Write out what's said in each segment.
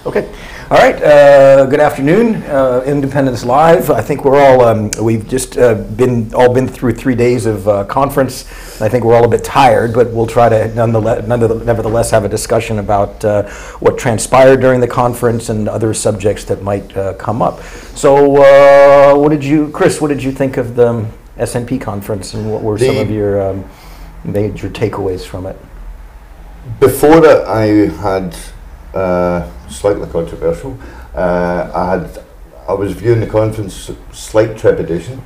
Okay. All right. Good afternoon. Independence Live. I think we're all we've just been through 3 days of conference. I think we're all a bit tired, but we'll try to nevertheless have a discussion about what transpired during the conference and other subjects that might come up. So, Chris? What did you think of the SNP conference, and what were some of your major takeaways from it? Before that, I had. Slightly controversial. I was viewing the conference with slight trepidation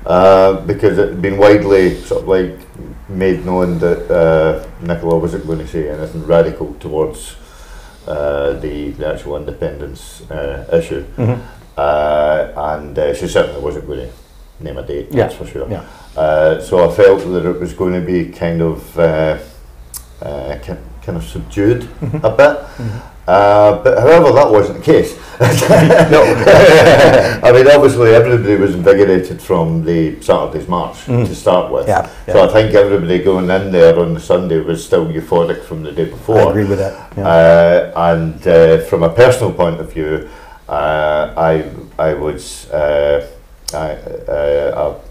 because it had been widely sort of like made known that Nicola wasn't going to say anything radical towards the actual independence issue, and she certainly wasn't going to name a date. That's for sure. Yeah. So I felt that it was going to be kind of subdued a bit. But however, that wasn't the case. No. I mean, obviously everybody was invigorated from the Saturday's march to start with. So I think everybody going in there on the Sunday was still euphoric from the day before. I agree with that. And from a personal point of view, I was a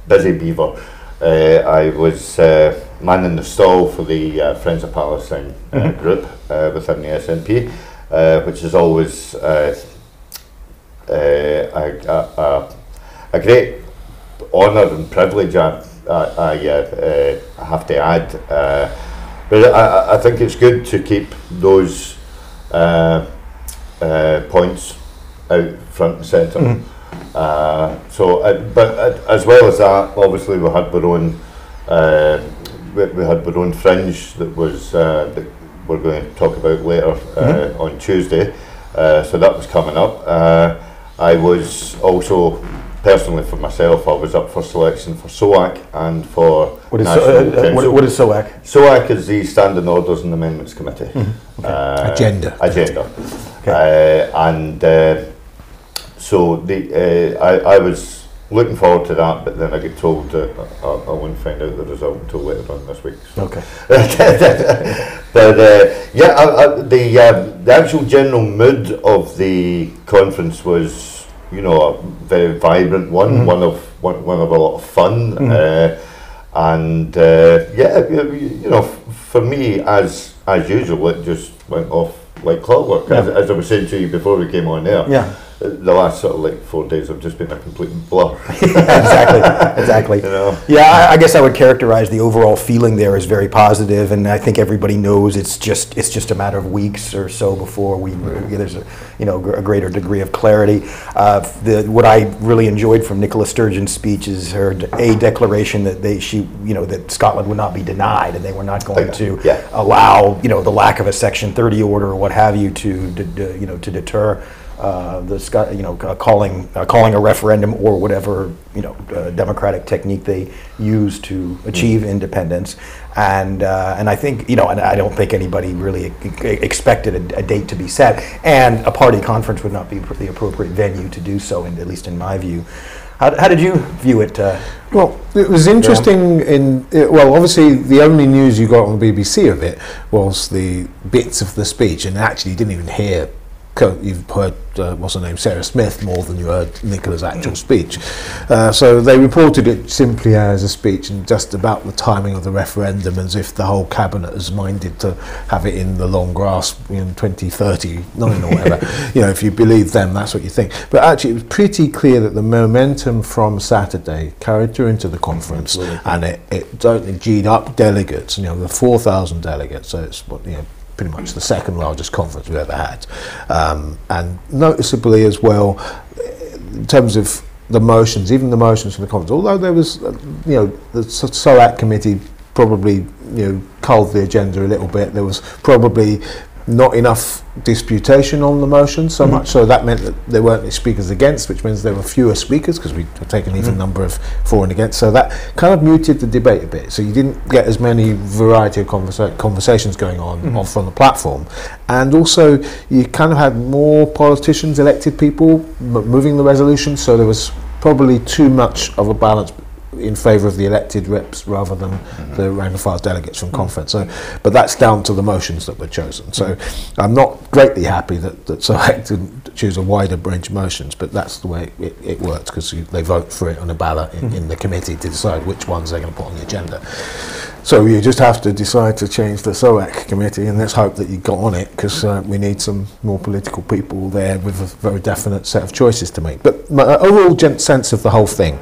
busy beaver. I was manning the stall for the Friends of Palestine group within the SNP. Which is always a great honour and privilege, I have to add. But I think it's good to keep those points out front and centre. But as well as that, obviously we had our own fringe that was. We're going to talk about later on Tuesday, so that was coming up. I was also, personally for myself, I was up for selection for SOAC and for National Council. What is SOAC? SOAC is the Standing Orders and Amendments Committee. Agenda. Okay. So I was looking forward to that, but then I get told that I won't find out the result until later on this week. So. Okay. But the actual general mood of the conference was, a very vibrant one, one of a lot of fun, for me as usual, it just went off like clockwork. As I was saying to you before we came on air. Yeah. The last sort of 4 days have just been a complete blur. Exactly. Yeah, I guess I would characterize the overall feeling there as very positive, and I think everybody knows it's just a matter of weeks or so before there's a greater degree of clarity. What I really enjoyed from Nicola Sturgeon's speech is her declaration that that Scotland would not be denied, and they were not going to allow the lack of a Section 30 order or what have you to deter. Calling a referendum or whatever democratic technique they use to achieve independence, and I think and I don't think anybody really expected a date to be set, and a party conference would not be the appropriate venue to do so, at least in my view. How did you view it? Well, it was interesting. Obviously, the only news you got on the BBC of it was the bits of the speech, and actually you didn't even hear. You've heard, what's her name, Sarah Smith, more than you heard Nicola's actual speech. So they reported it simply as a speech and just about the timing of the referendum, as if the whole cabinet is minded to have it in the long grass in 2039 or whatever. If you believe them, that's what you think. But actually, it was pretty clear that the momentum from Saturday carried through into the conference. Absolutely. And it totally G'd up delegates. The 4,000 delegates. So it's pretty much the second largest conference we've ever had, and noticeably as well in terms of the motions, even the motions from the conference, although there was the SOAC committee probably culled the agenda a little bit. There was probably not enough disputation on the motion, so much so that meant that there weren't any speakers against, which means there were fewer speakers because we had taken an even number of for and against, so that kind of muted the debate a bit, so you didn't get as many variety of conversations going on from the platform, and also you kind of had more politicians, elected people moving the resolution, so there was probably too much of a balance in favour of the elected reps rather than the rank and file delegates from conference. So, but that's down to the motions that were chosen. So I'm not greatly happy that SOAC didn't choose a wider range of motions, but that's the way it works, because they vote for it on a ballot in the committee to decide which ones they're going to put on the agenda. So you just have to decide to change the SOAC committee, and let's hope that you got on it, because we need some more political people there with a very definite set of choices to make. But my overall sense of the whole thing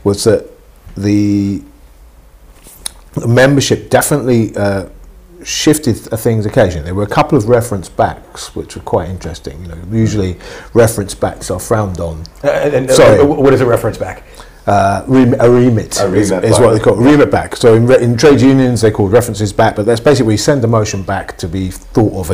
was that the membership definitely shifted things occasionally. There were a couple of reference backs which were quite interesting. You know, usually reference backs are frowned on. Sorry, what is a reference back? A remit is what they call it, remit back. So in trade unions they call references back, but that's basically where you send a motion back to be thought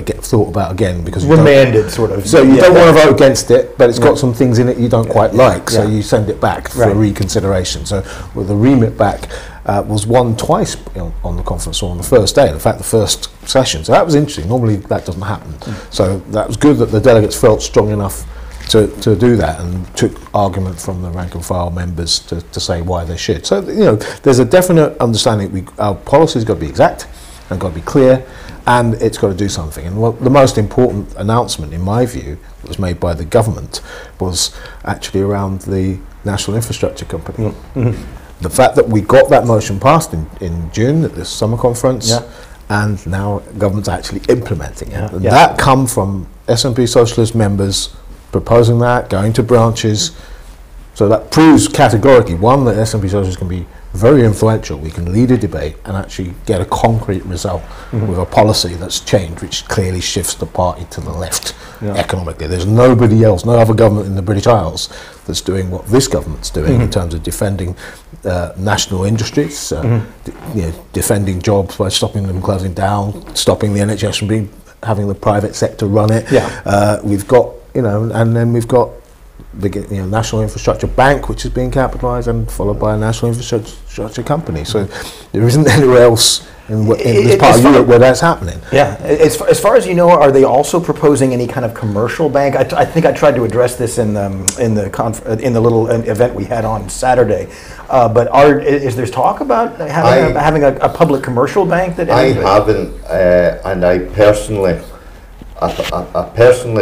about again, because you remanded, sort of. So you don't want to vote against it, but it's got some things in it you don't quite like, so you send it back for reconsideration. So with the remit back was won twice on the conference or on the first day, in fact the first session. So that was interesting. Normally that doesn't happen. So that was good that the delegates felt strong enough to do that, and took argument from the rank and file members to say why they should. So, you know, there's a definite understanding our policy's got to be exact and got to be clear, and it's got to do something. And the most important announcement, in my view, that was made by the government was actually around the National Infrastructure Company. The fact that we got that motion passed in June at this summer conference, and now government's actually implementing it. And that come from SNP Socialist members proposing that, going to branches. So that proves categorically, one, that SNP Socialists can be very influential. We can lead a debate and actually get a concrete result with a policy that's changed, which clearly shifts the party to the left economically. There's nobody else, no other government in the British Isles that's doing what this government's doing in terms of defending national industries, defending jobs by stopping them closing down, stopping the NHS from having the private sector run it. We've got, and then we've got the National Infrastructure Bank, which is being capitalised, and followed by a National Infrastructure Company. So there isn't anywhere else in this part of Europe where that's happening. As far as you know, are they also proposing any kind of commercial bank? I think I tried to address this in the little event we had on Saturday. But is there talk about having a public commercial bank? That I haven't, and I personally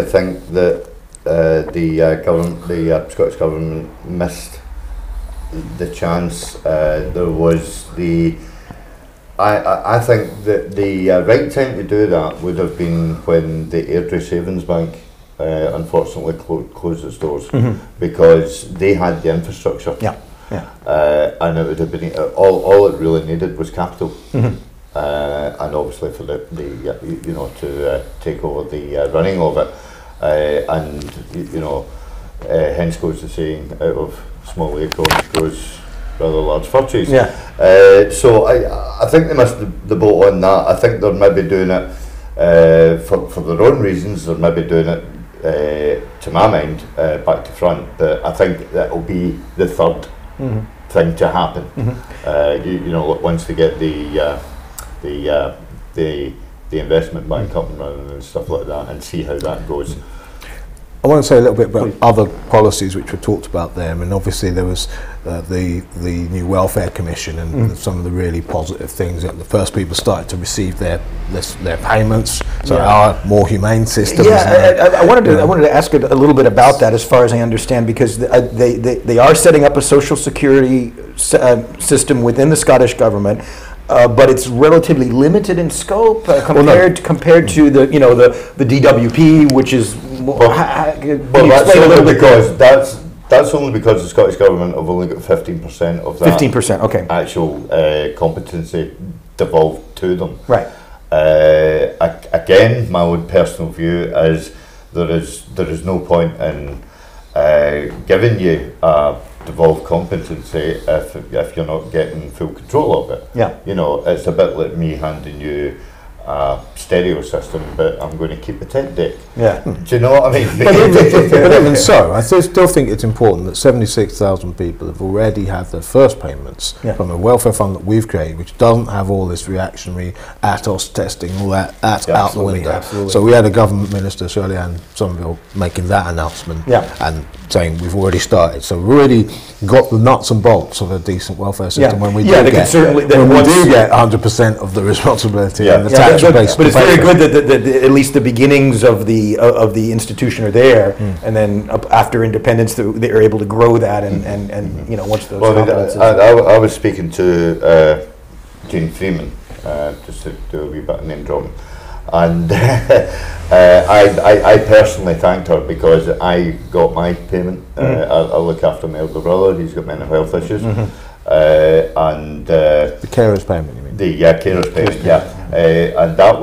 think that the Scottish Government missed the chance. There was I think that the right time to do that would have been when the Airdrie Savings Bank unfortunately closed its doors, because they had the infrastructure. And it would have been all it really needed was capital. And obviously for to take over the running of it. Hence goes the saying, out of small acorns grows rather large fir trees. So I think they missed the boat on that. I think they're maybe doing it for their own reasons. They're maybe doing it, to my mind, back to front. But I think that will be the third thing to happen. Once they get the investment bank up and running and stuff like that, and see how that goes. I want to say a little bit about other policies which were talked about there. I mean, obviously there was the new Welfare Commission and some of the really positive things. That the first people started to receive their payments, so our more humane systems. I wanted to ask a little bit about that, as far as I understand, because they are setting up a social security system within the Scottish Government. But it's relatively limited in scope compared to the DWP, which is that's only because that's only because the Scottish Government have only got 15% of that 15%, actual competency devolved to them. Right. Again, my own personal view is there is no point in giving you devolved competency if you're not getting full control of it. It's a bit like me handing you stereo system, but I'm going to keep the tent deck. Yeah. Do you know what I mean? But even so, I still think it's important that 76,000 people have already had their first payments from a welfare fund that we've created, which doesn't have all this reactionary ATOS testing, all that out the window. Absolutely. So we had a government minister, Shirley Ann Somerville, making that announcement and saying we've already started. So we've already got the nuts and bolts of a decent welfare system when we do get 100% of the responsibility and the tax base. But it's very good that at least the beginnings of the institution are there, and then after independence they are able to grow that and you know, once those competences. I was speaking to Jane Freeman, just to do a wee bit of name dropping, and I personally thanked her because I got my payment. I look after my elder brother, he's got mental health issues, and the carers payment, you mean? The carers payment, and that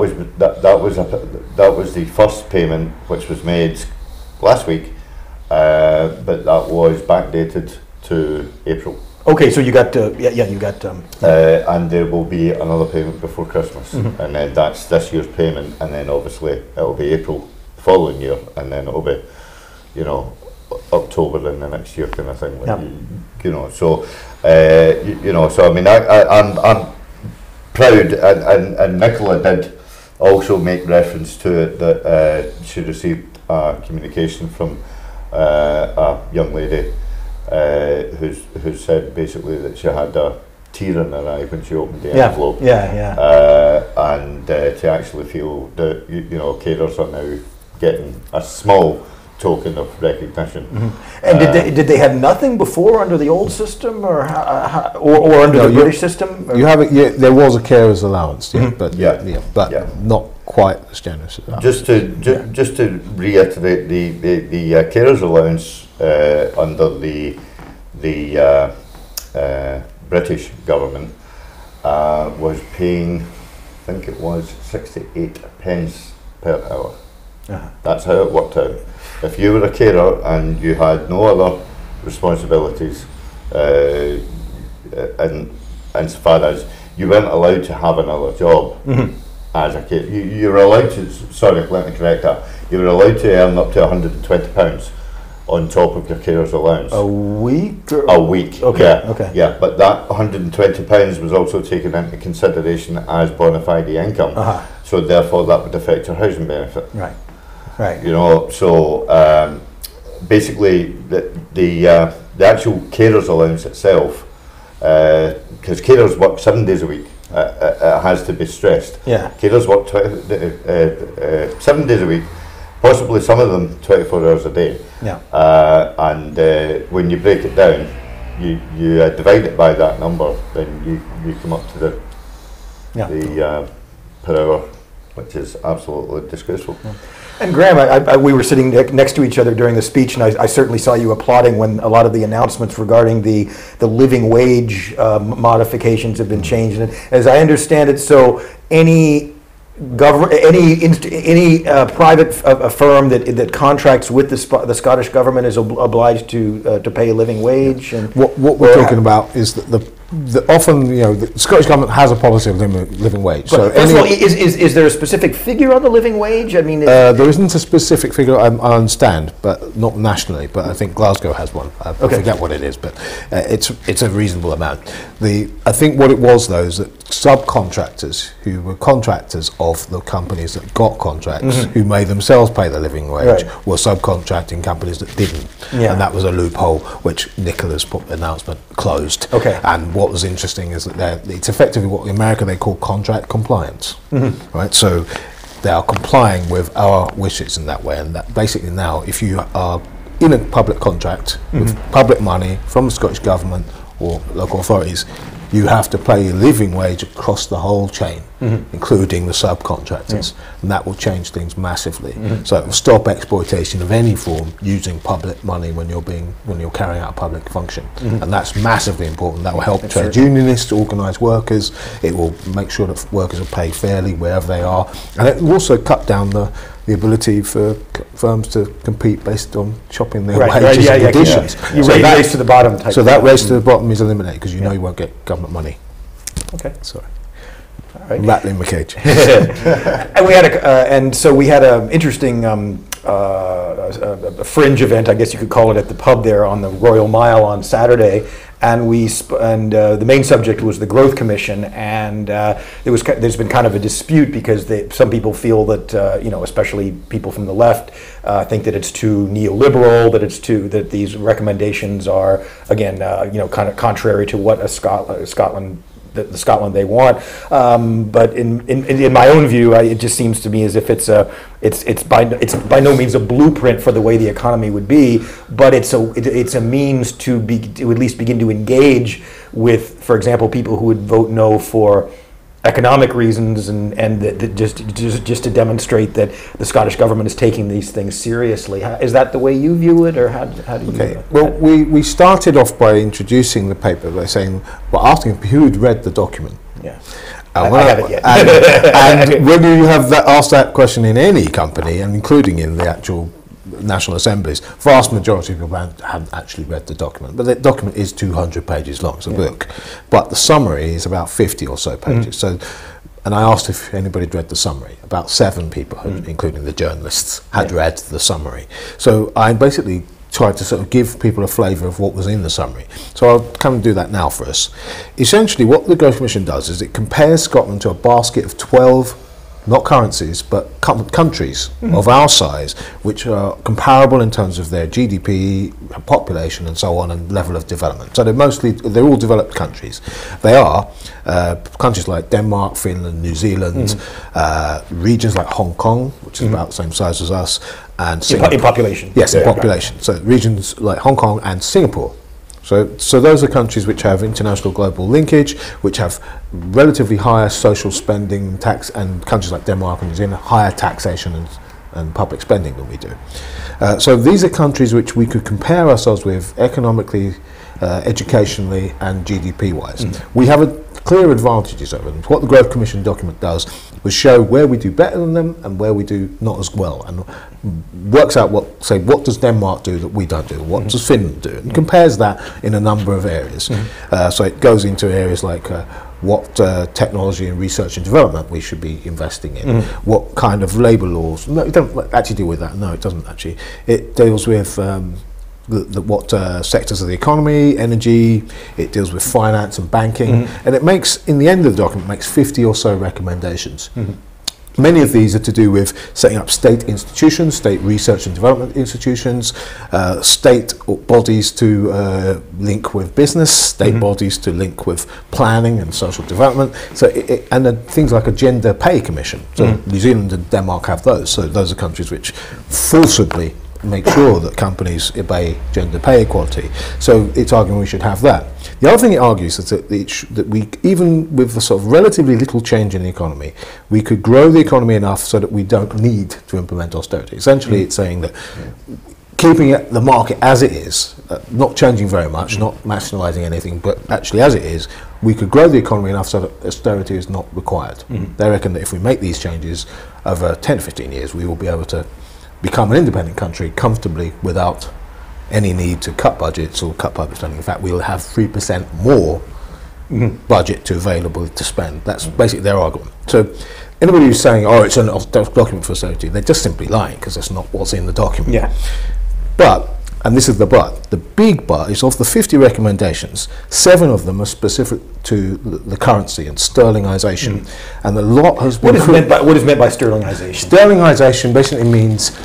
was the first payment which was made last week, but that was backdated to April. Okay, so you got you got and there will be another payment before Christmas, and then that's this year's payment, and then obviously it'll be April the following year, and then it'll be, you know, October in the next year kind of thing. Like, you know, so you know, so I mean, I'm proud, and Nicola did also make reference to it that she received communication from a young lady who said basically that she had a tear in her eye when she opened the envelope. And to actually feel that you know, carers are now getting a small token of recognition. And did they have nothing before under the old system, or under the British system? You have it. There was a carers allowance, but not quite as generous as that. Just to reiterate, the carers allowance under the British government was paying, I think it was 68 pence per hour. That's how it worked out. If you were a carer and you had no other responsibilities, and so far as you weren't allowed to have another job as a carer, you were allowed to, sorry, let me correct that, you were allowed to earn up to £120 on top of your carer's allowance. A week? A week, okay. Yeah, but that £120 was also taken into consideration as bona fide income, so therefore that would affect your housing benefit. Right. You know, so basically the actual carer's allowance itself, because carers work 7 days a week, it has to be stressed. Carers work 7 days a week, possibly some of them 24 hours a day. And when you break it down, you divide it by that number, then you come up to the per hour, which is absolutely disgraceful. And Graham, we were sitting next to each other during the speech, and I certainly saw you applauding when a lot of the announcements regarding the living wage modifications have been changed. And as I understand it, so any private firm that contracts with the Scottish government is obliged to pay a living wage. And what we're talking about is that often, you know, the Scottish government has a policy of living wage. But so first of all, is there a specific figure on the living wage? I mean, there isn't a specific figure. I understand, but not nationally. But I think Glasgow has one. I forget what it is, but it's a reasonable amount. I think what it was though is that subcontractors who were contractors of the companies that got contracts, who may themselves pay the living wage, were subcontracting companies that didn't, and that was a loophole which Nicola's announcement closed. And what was interesting is that it's effectively what in America they call contract compliance, right? So they are complying with our wishes in that way, and that basically now, if you are in a public contract with public money from the Scottish government or local authorities, you have to pay a living wage across the whole chain, including the subcontractors, and that will change things massively. So it will stop exploitation of any form using public money when you're carrying out a public function, and that's massively important. That will help trade unionists organise workers. It will make sure that workers are paid fairly wherever they are, and it will also cut down the ability for firms to compete based on chopping their wages and conditions. You race to the bottom type. So that race to the bottom is eliminated because you know you won't get government money. Okay. Sorry. right? Rattling the cage. And we had we had an interesting a fringe event, I guess you could call it, at the pub there on the Royal Mile on Saturday. And the main subject was the Growth Commission, and there's been kind of a dispute because some people feel that especially people from the left think that it's too neoliberal, that these recommendations are again kind of contrary to what the Scotland they want. But in my own view, it just seems to me as if it's by no means a blueprint for the way the economy would be, but it's a means to at least begin to engage with, for example, people who would vote no for economic reasons, and just to demonstrate that the Scottish government is taking these things seriously. Is that the way you view it, or how do you view it? Well, we started off by introducing the paper by saying, asking who had read the document. Yeah. I haven't yet. And when you have asked that question in any company, and including in the actual National Assemblies, vast majority of people haven't actually read the document. But the document is 200 pages long, it's a book. But the summary is about 50 or so pages. So, and I asked if anybody had read the summary. About 7 people, including the journalists, had read the summary. So I basically tried to sort of give people a flavour of what was in the summary. So I'll come and do that now for us. Essentially, what the Growth Commission does is it compares Scotland to a basket of 12, not currencies, but countries of our size, which are comparable in terms of their GDP, population, and so on, and level of development. So they're all developed countries. They are countries like Denmark, Finland, New Zealand, regions like Hong Kong, which is about the same size as us, and Singapore. In population. Yes, in population. So regions like Hong Kong and Singapore. So those are countries which have international global linkage, which have relatively higher social spending tax, and countries like Denmark and New Zealand, higher taxation and public spending than we do. So these are countries which we could compare ourselves with economically, educationally, and GDP-wise. We have clear advantages over them. What the Growth Commission document does was show where we do better than them and where we do not as well, and works out what does Denmark do that we don't do, what does Finland do, and compares that in a number of areas. So it goes into areas like what technology and research and development we should be investing in, what kind of labour laws. No, it doesn't actually deal with that. No, it doesn't actually. It deals with what sectors of the economy, energy, it deals with finance and banking, and it makes, in the end of the document, makes 50 or so recommendations. Many of these are to do with setting up state institutions, state research and development institutions, state bodies to link with business, state bodies to link with planning and social development. So, and things like a gender pay commission. So New Zealand and Denmark have those. So those are countries which forcibly make sure that companies obey gender pay equality. So it's arguing we should have that. The other thing it argues is that we, even with the sort of relatively little change in the economy, we could grow the economy enough so that we don't need to implement austerity. Essentially, it's saying that keeping the market as it is, not changing very much, not nationalising anything, but actually as it is, we could grow the economy enough so that austerity is not required. They reckon that if we make these changes over 10 to 15 years, we will be able to become an independent country comfortably without any need to cut budgets or cut public spending. In fact, we'll have 3% more budget to available to spend. That's basically their argument. So anybody who's saying, oh, it's a document for austerity, they're just simply lying, because that's not what's in the document. Yeah. But, and this is the but, the big but is of the 50 recommendations, 7 of them are specific to the currency and sterlingization, and a lot has been... What is meant by sterlingization? Sterlingization basically means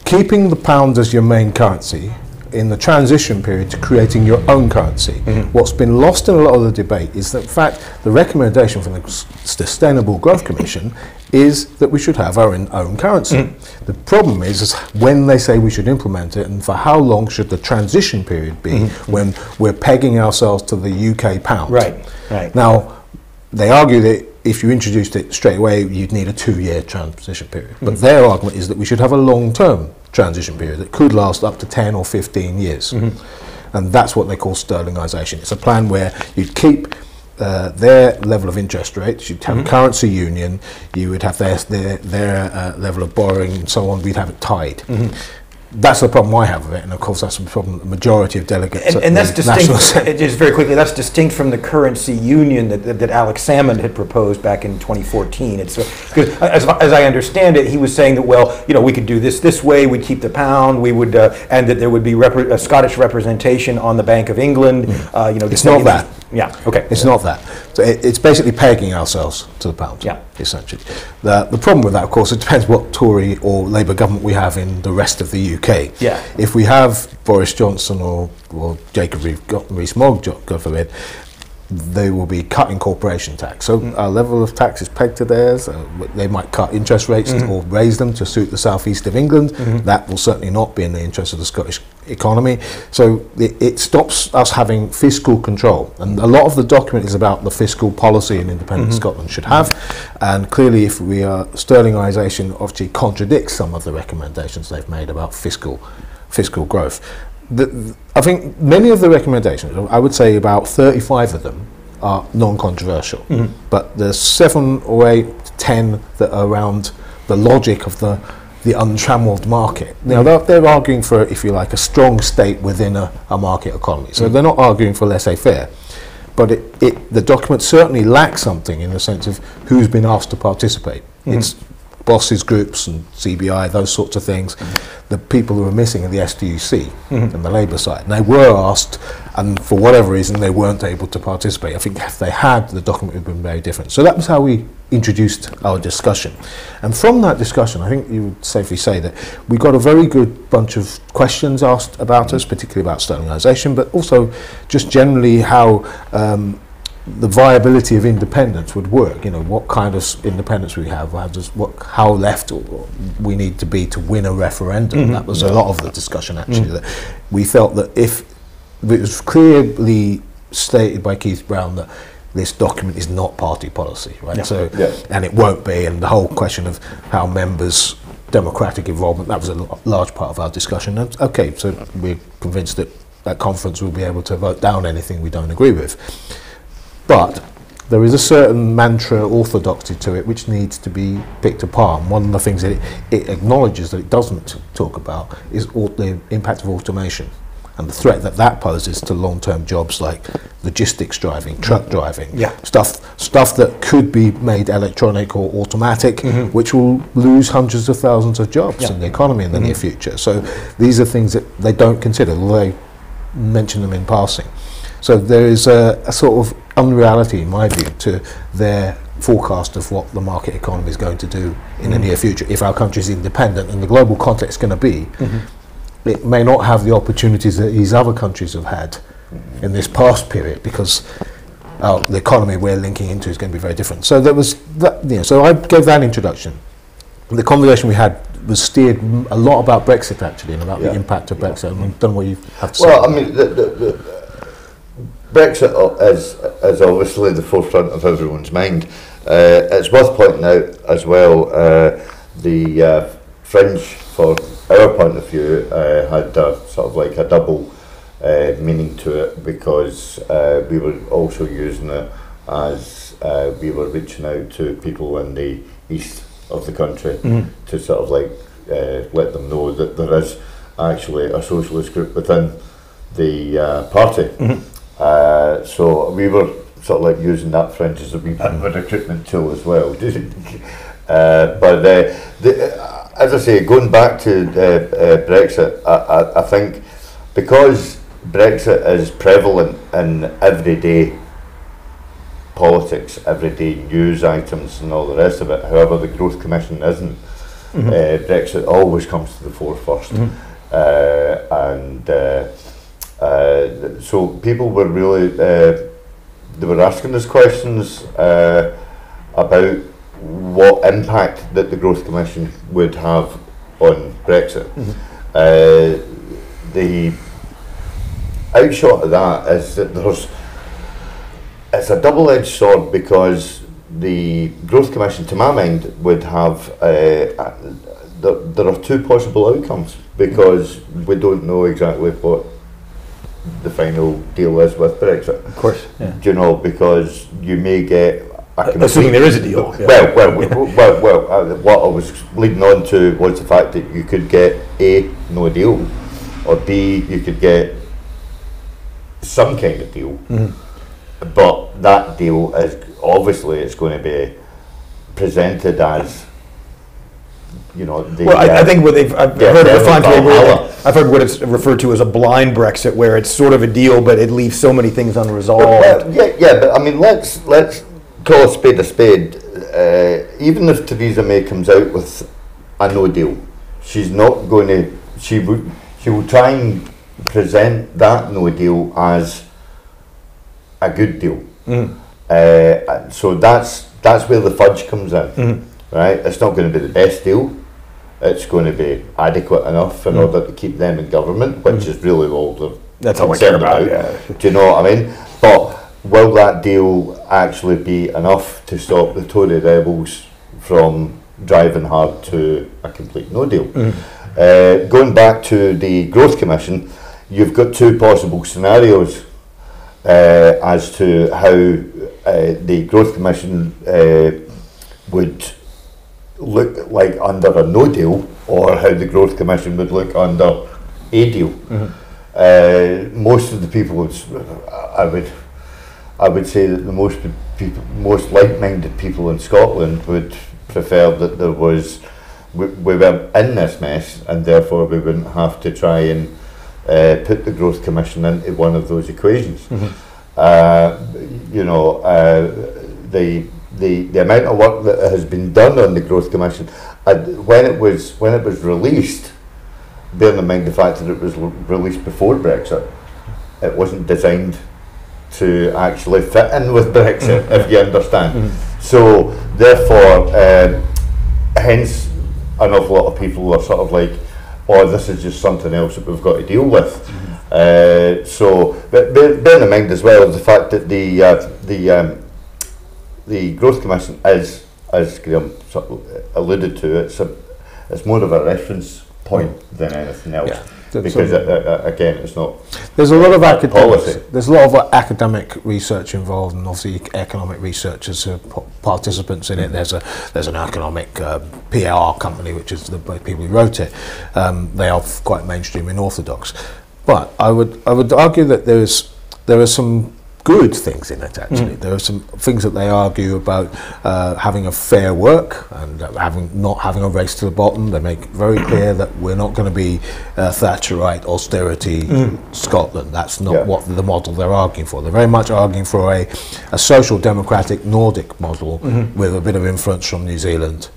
keeping the pound as your main currency in the transition period to creating your own currency. What's been lost in a lot of the debate is that, in fact, the recommendation from the Sustainable Growth Commission is that we should have our own currency. The problem is when they say we should implement it, and for how long should the transition period be when we're pegging ourselves to the UK pound. Right. Now, they argue that if you introduced it straight away, you'd need a 2-year transition period. But their argument is that we should have a long-term transition period that could last up to 10 or 15 years. And that's what they call sterlingization. It's a plan where you'd keep their level of interest rates, you'd have a currency union, you would have their level of borrowing and so on, we'd have it tied. that's the problem I have with it, and of course that's the problem the majority of delegates. And that's distinct. Just very quickly, that's distinct from the currency union that Alex Salmond had proposed back in 2014. It's because as I understand it, he was saying that, well, you know, we could do this way. We'd keep the pound. We would, and that there would be a Scottish representation on the Bank of England. You know, it's not that. Yeah. Okay. It's not that. So it's basically pegging ourselves to the pound. Yeah. Essentially, the problem with that, of course, it depends what Tory or Labour government we have in the rest of the UK. Yeah. If we have Boris Johnson or Jacob Rees-Mogg, God forbid, they will be cutting corporation tax. So our level of tax is pegged to theirs. They might cut interest rates or raise them to suit the southeast of England. That will certainly not be in the interest of the Scottish economy. So it stops us having fiscal control. And a lot of the document is about the fiscal policy an independent Scotland should have. And clearly, if we are, sterlingisation obviously contradicts some of the recommendations they've made about fiscal growth. I think many of the recommendations, I would say about 35 of them, are non-controversial. But there's 7 or 8, 10 that are around the logic of the untrammelled market. Now they're arguing for, if you like, a strong state within a market economy. So they're not arguing for laissez-faire. But the document certainly lacks something in the sense of who's been asked to participate. It's bosses groups and CBI, those sorts of things. The people who are missing are the STUC and the Labour side. And they were asked, and for whatever reason they weren't able to participate. I think if they had, the document would have been very different. So that was how we introduced our discussion. And from that discussion, I think you would safely say that we got a very good bunch of questions asked about us, particularly about sterlingisation, but also just generally how the viability of independence would work. You know, what kind of independence we have, how left we need to be to win a referendum. That was a lot of the discussion, actually. That we felt that if it was clearly stated by Keith Brown that this document is not party policy, right? And it won't be, and the whole question of how members' democratic involvement, that was a large part of our discussion. And okay, so we're convinced that at conference we'll be able to vote down anything we don't agree with. But there is a certain mantra orthodoxy to it which needs to be picked apart. And one of the things that it acknowledges that it doesn't talk about is the impact of automation and the threat that poses to long-term jobs like logistics driving, truck driving, stuff that could be made electronic or automatic, which will lose hundreds of thousands of jobs in the economy in the near future. So these are things that they don't consider, although they mention them in passing. So there is a sort of unreality, in my view, to their forecast of what the market economy is going to do in the near future. If our country is independent and the global context is going to be, it may not have the opportunities that these other countries have had in this past period, because the economy we're linking into is going to be very different. So there was that. You know, so I gave that introduction. The conversation we had was steered a lot about Brexit, actually, and about the impact of Brexit. And I don't know what you have to say. Well, I mean, the Brexit is obviously the forefront of everyone's mind. It's worth pointing out as well, the fringe, for our point of view, had sort of like a double meaning to it, because we were also using it as we were reaching out to people in the east of the country to sort of like let them know that there is actually a socialist group within the party. So we were sort of like using that fringe as a wee bit of a recruitment tool as well. But as I say, going back to Brexit, I think because Brexit is prevalent in everyday politics, everyday news items and all the rest of it, however the Growth Commission isn't, Brexit always comes to the fore first. So people were really, they were asking us questions about what impact that the Growth Commission would have on Brexit. The outshot of that is that it's a double-edged sword, because the Growth Commission, to my mind, would have, there are two possible outcomes, because we don't know exactly what the final deal is with Brexit. Of course. Do you know, because you may get assuming there is a deal. Yeah. Well, what I was leading on to was the fact that you could get A, no deal, or B, you could get some kind of deal, but that deal is obviously it's going to be presented as, you know, I think what I've heard of I've heard what it's referred to as a blind Brexit, where it's sort of a deal, but it leaves so many things unresolved. But I mean, let's call a spade a spade. Even if Theresa May comes out with a no deal, she's not going to. She will try and present that no deal as a good deal. So that's where the fudge comes in, right? It's not going to be the best deal. It's going to be adequate enough in order to keep them in government, which is really all that's all I care about. Yeah. Do you know what I mean? But will that deal actually be enough to stop the Tory rebels from driving hard to a complete no deal? Going back to the Growth Commission, you've got two possible scenarios as to how the Growth Commission would look like under a no deal, or how the Growth Commission would look under a deal. Most of the people, I would say that the most like-minded people in Scotland would prefer that there was we weren't in this mess, and therefore we wouldn't have to try and put the Growth Commission into one of those equations. You know, the amount of work that has been done on the Growth Commission, when it was released, bearing in mind the fact that it was released before Brexit, it wasn't designed to actually fit in with Brexit, if you understand. So therefore, hence an awful lot of people are sort of like, oh, this is just something else that we've got to deal with. So bearing in mind as well the fact that the Growth Commission is, as Graham sort of alluded to, it's more of a reference point than anything else. Because again, it's not. There's a lot of academics. There's a lot of academic research involved, and obviously economic researchers are participants in it. There's an economic PR company, which is the people who wrote it. They are quite mainstream and orthodox, but I would argue that there are some good things in it. Actually, there are some things that they argue about having a fair work and not having a race to the bottom. They make very clear that we're not going to be Thatcherite austerity Scotland. That's not what the model they're arguing for. They're very much arguing for a social democratic Nordic model with a bit of influence from New Zealand.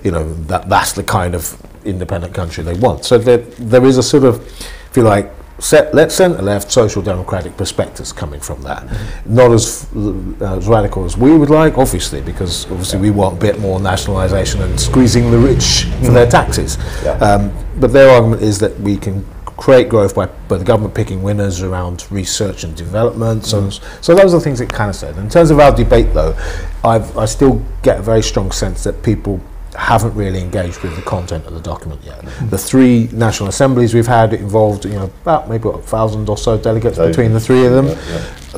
You know, that's the kind of independent country they want. So there is a sort of, if you like, centre-left social democratic perspectives coming from that. Not as radical as we would like, obviously, because we want a bit more nationalisation and squeezing the rich for their taxes. But their argument is that we can create growth by the government picking winners around research and development. So those are the things it kind of said. In terms of our debate, though, I still get a very strong sense that people haven't really engaged with the content of the document yet. The three national assemblies we've had involved, you know, about maybe 1,000 or so delegates between the three of them.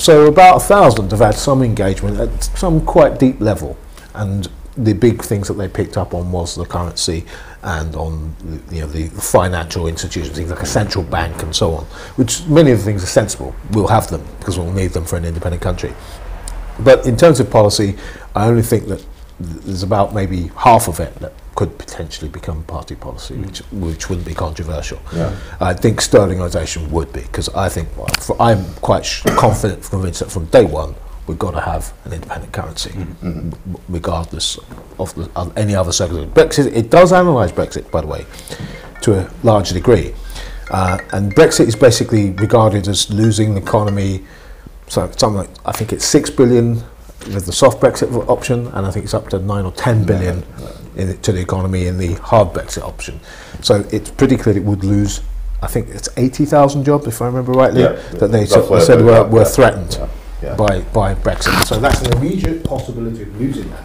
So about 1,000 have had some engagement at some quite deep level, and the big things that they picked up on was the currency and on the financial institutions, things like a central bank and so on, which many of the things are sensible. We'll have them because we'll need them for an independent country. But in terms of policy, I only think that there's about maybe half of it that could potentially become party policy, which wouldn't be controversial. I think sterlingisation would be, because I think I'm quite convinced that from day one we've got to have an independent currency, regardless of any other circumstance. Brexit, it does analyse Brexit, by the way, to a large degree, and Brexit is basically regarded as losing the economy. So something like, I think it's 6 billion. With the soft Brexit option, and I think it's up to 9 or 10 billion to the economy in the hard Brexit option. So it's pretty clear it would lose, I think it's 80,000 jobs, if I remember rightly, that they said were threatened by Brexit. So that's an immediate possibility of losing that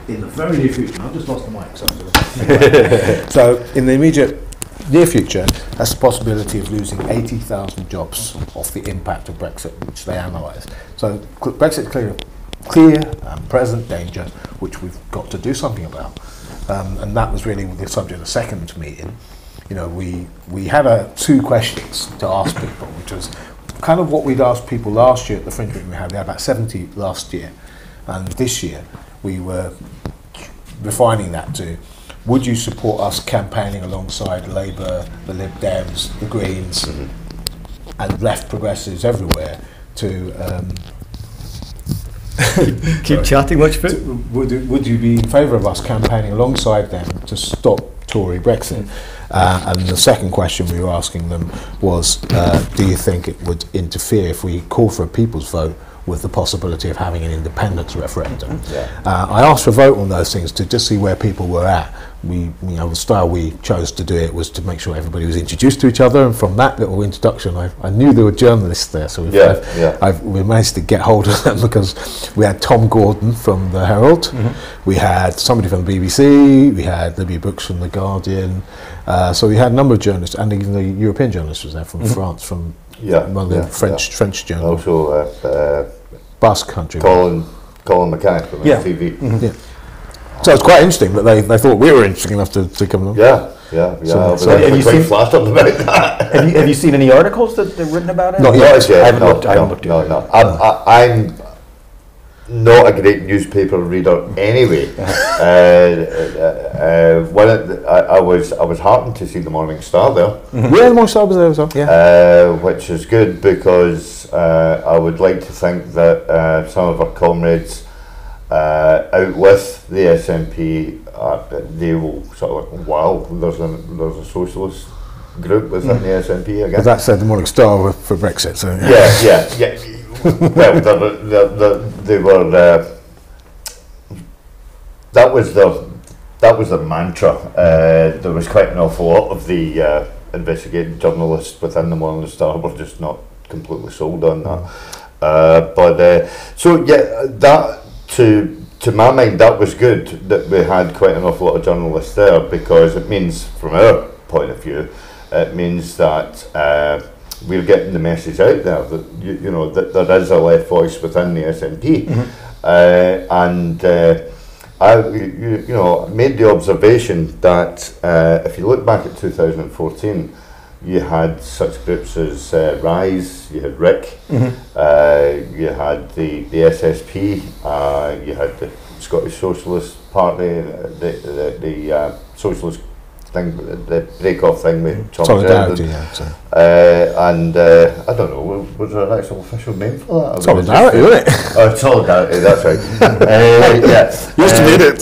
in the very near future. I've just lost the mic. So in the immediate near future, that's the possibility of losing 80,000 jobs off the impact of Brexit, which they analyse. So Brexit's clearly clear and present danger, which we've got to do something about. And that was really the subject of the second meeting. You know, we had 2 questions to ask people, which was kind of what we'd asked people last year at the Fringe meeting we had. We had about 70 last year, and this year we were refining that to, would you support us campaigning alongside Labour, the Lib Dems, the Greens, and left progressives everywhere to keep chatting, watch for it. Would you be in favour of us campaigning alongside them to stop Tory Brexit? And the second question we were asking them was, do you think it would interfere if we call for a people's vote with the possibility of having an independence referendum? I asked for a vote on those things to just see where people were at. The style we chose to do it was to make sure everybody was introduced to each other, and from that little introduction I knew there were journalists there, so we managed to get hold of them, because we had Tom Gordon from the Herald, we had somebody from the BBC, we had Libby Brooks from the Guardian, so we had a number of journalists, and even the European journalist was there from France, from one of the French journals. Also Basque country. Colin McKay from TV. So it's quite interesting that they thought we were interesting enough to come along. So have you seen flattered about that? Have you seen any articles that they've written about it? Not yet. I haven't looked. No. I'm not a great newspaper reader anyway. I was heartened to see the Morning Star there. Yeah, the Morning Star was there as well. Which is good, because I would like to think that some of our comrades out with the SNP, they will sort of, wow, there's a socialist group within the SNP again. But that said, the Morning Star for Brexit. So yeah. Well, they were. That was the mantra. There was quite an awful lot of the investigative journalists within the Morning Star were just not completely sold on that. So yeah, that to my mind, that was good that we had quite an awful lot of journalists there, because it means, from our point of view, it means that we're getting the message out there that you know that there is a left voice within the SNP, and I made the observation that if you look back at 2014. You had such groups as Rise, you had RIC, you had the SSP, you had the Scottish Socialist Party, the Socialist thing, the break-off thing with Thomas Solidarity, and I don't know, was there an actual official name for that? Solidarity, wasn't it? Oh, Solidarity, that's right. Used to need it.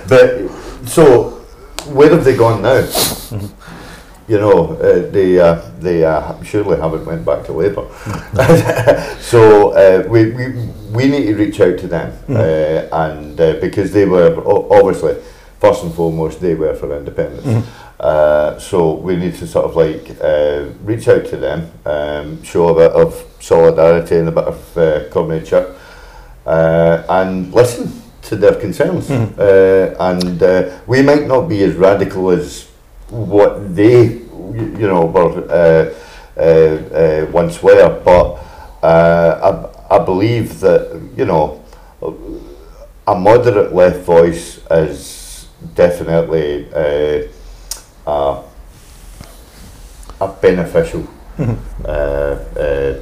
But so, where have they gone now? You know, they surely haven't went back to Labour. So we need to reach out to them, and because they were obviously, first and foremost, they were for independence. So we need to sort of like reach out to them, show a bit of solidarity and a bit of comradeship, and listen to their concerns. And we might not be as radical as what they, were once were, but I believe that a moderate left voice is definitely a beneficial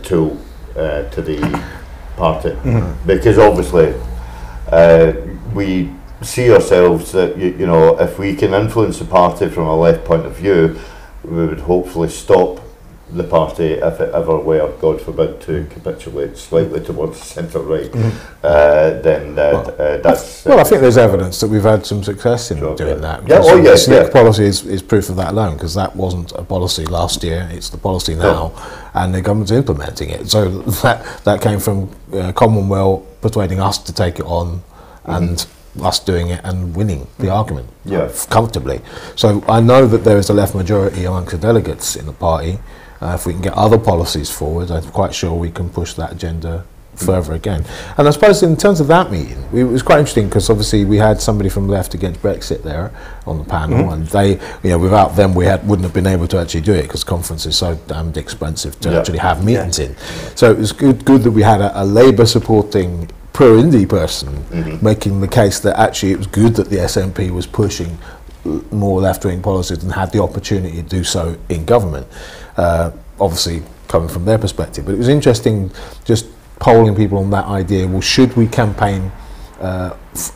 tool to the party, because obviously we see ourselves that if we can influence the party from a left point of view, we would hopefully stop the party, if it ever were, God forbid, to capitulate slightly towards the centre right. Then that's well, I think there's evidence that we've had some success in doing that. Yes. Policy is proof of that alone, because that wasn't a policy last year; it's the policy now, and the government's implementing it. So that came from Commonwealth persuading us to take it on, and us doing it and winning the argument comfortably. So I know that there is a left majority amongst the delegates in the party. If we can get other policies forward, I'm quite sure we can push that agenda further again. And I suppose in terms of that meeting, it was quite interesting, because obviously we had somebody from Left Against Brexit there on the panel, and they, without them we wouldn't have been able to actually do it, because conference is so damned expensive to actually have meetings in. So it was good that we had a Labour supporting pro-Indy person making the case that actually it was good that the SNP was pushing more left-wing policies and had the opportunity to do so in government, obviously coming from their perspective. But it was interesting just polling people on that idea, well, should we campaign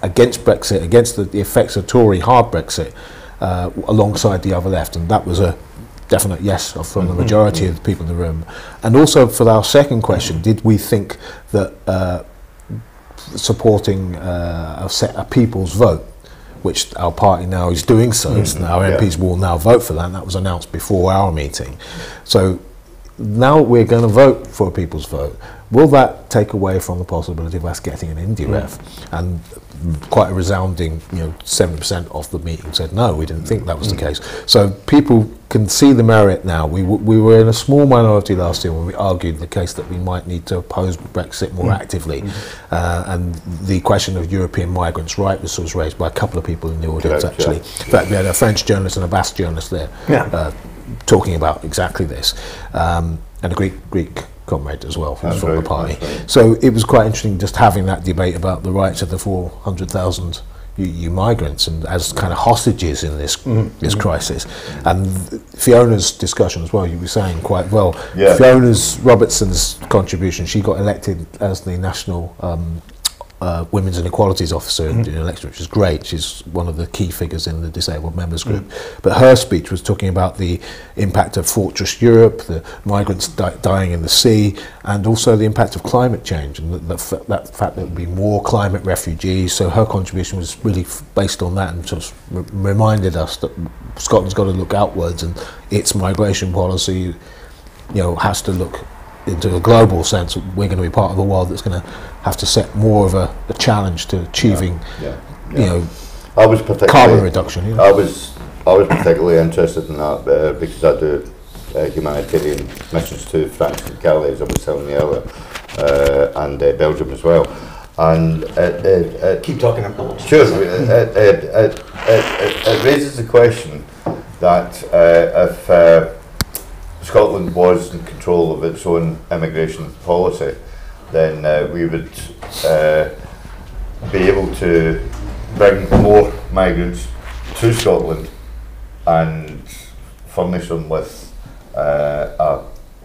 against Brexit, against the effects of Tory hard Brexit, alongside the other left? And that was a definite yes from the majority of the people in the room. And also for our second question, did we think that supporting a people's vote, which our party now is doing so, our MPs will now vote for that, and that was announced before our meeting. So now we're going to vote for a people's vote. Will that take away from the possibility of us getting an Indy ref? And quite a resounding, 70% of the meeting said no, we didn't think that was the case. So people can see the merit now. We were in a small minority last year when we argued the case that we might need to oppose Brexit more actively. And the question of European migrants' right was raised by a couple of people in the audience, actually. In fact, we had a French journalist and a Basque journalist there talking about exactly this. And a Greek comrade as well from the party. So it was quite interesting just having that debate about the rights of the 400,000 EU migrants and as kind of hostages in this crisis. And Fiona's discussion as well, you were saying quite well. Fiona's Robertson's contribution, she got elected as the national Women's and Equalities Officer in the election, which is great. She's one of the key figures in the disabled members group. But her speech was talking about the impact of Fortress Europe, the migrants dying in the sea, and also the impact of climate change, and that fact that there would be more climate refugees. So her contribution was really based on that, and sort of reminded us that Scotland's got to look outwards, and its migration policy, has to look into a global sense. We're going to be part of a world that's going to have to set more of a challenge to achieving, I was carbon reduction. I was particularly interested in that because I do humanitarian missions to France and Calais, as I was telling you earlier, and Belgium as well. And keep talking about sure. It raises the question that if Scotland was in control of its own immigration policy, then we would be able to bring more migrants to Scotland and furnish them with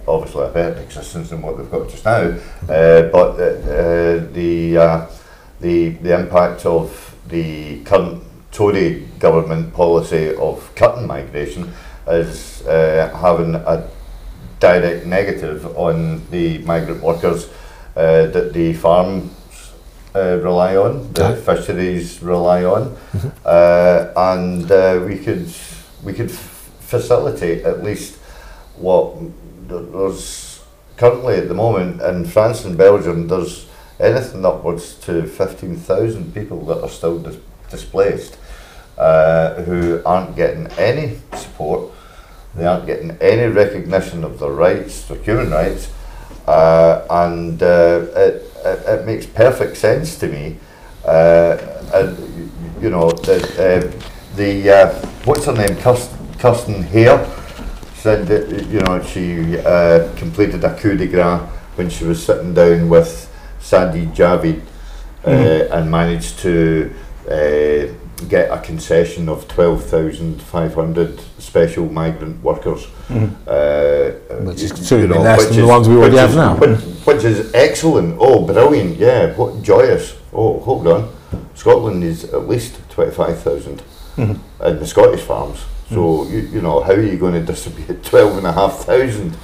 obviously a better existence than what they've got just now. But the impact of the current Tory government policy of cutting migration is having a direct negative on the migrant workers that the farms rely on, the fisheries rely on, and we could facilitate at least what there's currently at the moment in France and Belgium. There's anything upwards to 15,000 people that are still displaced, who aren't getting any support. They aren't getting any recognition of their rights, their human rights, and it makes perfect sense to me. And what's her name, Kirsten Hare, said that she completed a coup de grace when she was sitting down with Sadi Javid and managed to get a concession of 12,500 special migrant workers, which is considerably less than the ones we already have now. Which is excellent. Oh, brilliant! Yeah, what joyous. Oh, hold on. Scotland is at least 25,000 in the Scottish farms. So how are you going to distribute 12,500?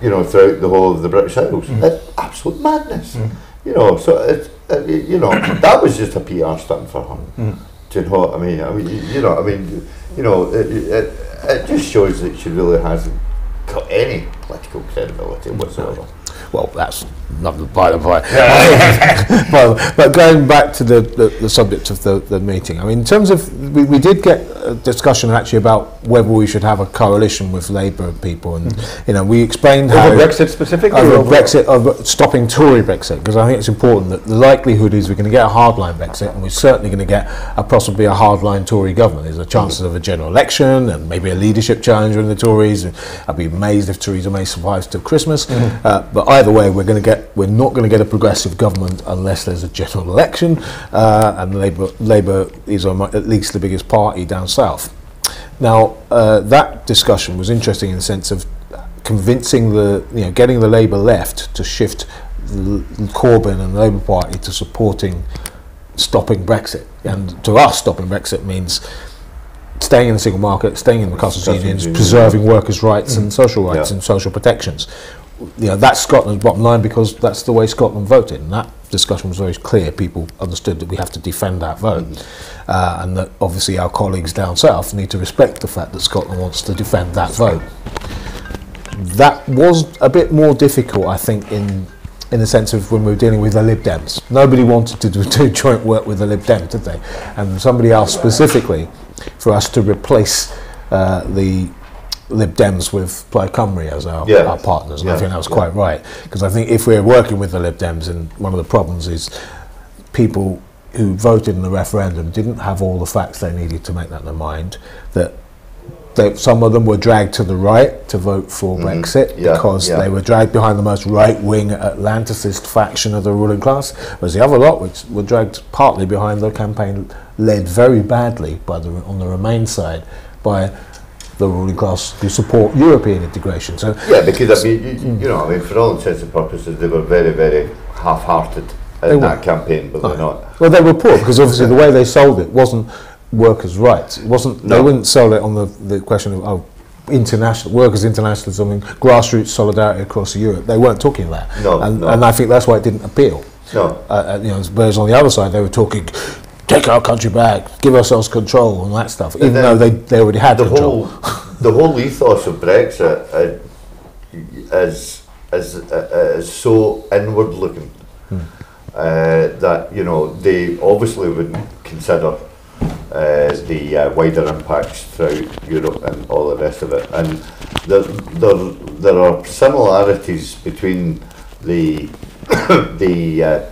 Throughout the whole of the British Isles? It's absolute madness. So that was just a PR stunt for her. Do you know what I mean? It just shows that she really hasn't got any political credibility whatsoever. Well, that's not by the by. But going back to the subject of the meeting, I mean, in terms of, we did get a discussion actually about whether we should have a coalition with Labour people, and we explained how Brexit specifically, over Brexit, of stopping Tory Brexit, because I think it's important that the likelihood is we're going to get a hardline Brexit, and we're certainly going to get possibly a hardline Tory government. There's a chance of a general election and maybe a leadership challenge in the Tories. I'd be amazed if Theresa May survives till Christmas. But either way, we're going to get we're not going to get a progressive government unless there's a general election, and Labour is at least the biggest party down south. Now, that discussion was interesting in the sense of convincing getting the Labour left to shift Corbyn and the Labour Party to supporting stopping Brexit. And to us, stopping Brexit means staying in the single market, staying in the customs unions, preserving workers' rights and social rights and social protections. That's Scotland's bottom line, because that's the way Scotland voted, and that discussion was very clear. People understood that we have to defend that vote, and that obviously our colleagues down south need to respect the fact that Scotland wants to defend that vote. That was a bit more difficult, I think, in the sense of when we were dealing with the Lib Dems. Nobody wanted to do joint work with the Lib Dems, did they? And somebody asked specifically for us to replace the Lib Dems with Plaid Cymru as our partners, and I think that was quite right, because I think if we're working with the Lib Dems, and one of the problems is people who voted in the referendum didn't have all the facts they needed to make that their mind, that some of them were dragged to the right to vote for Brexit because they were dragged behind the most right-wing Atlanticist faction of the ruling class, whereas the other lot which were dragged partly behind the campaign led very badly on the Remain side by the ruling class who support European integration. So because I mean, for all intents and purposes, they were very, very half-hearted in that campaign, but they're not. Well, they were poor because obviously the way they sold it wasn't workers' rights. It wasn't. They wouldn't sell it on the question of international workers' internationalism and grassroots solidarity across Europe. They weren't talking that, and I think that's why it didn't appeal. Whereas on the other side they were talking, take our country back, give ourselves control and that stuff, even though they already had control. The whole ethos of Brexit is so inward looking that they obviously wouldn't consider the wider impacts throughout Europe and all the rest of it, and there are similarities between the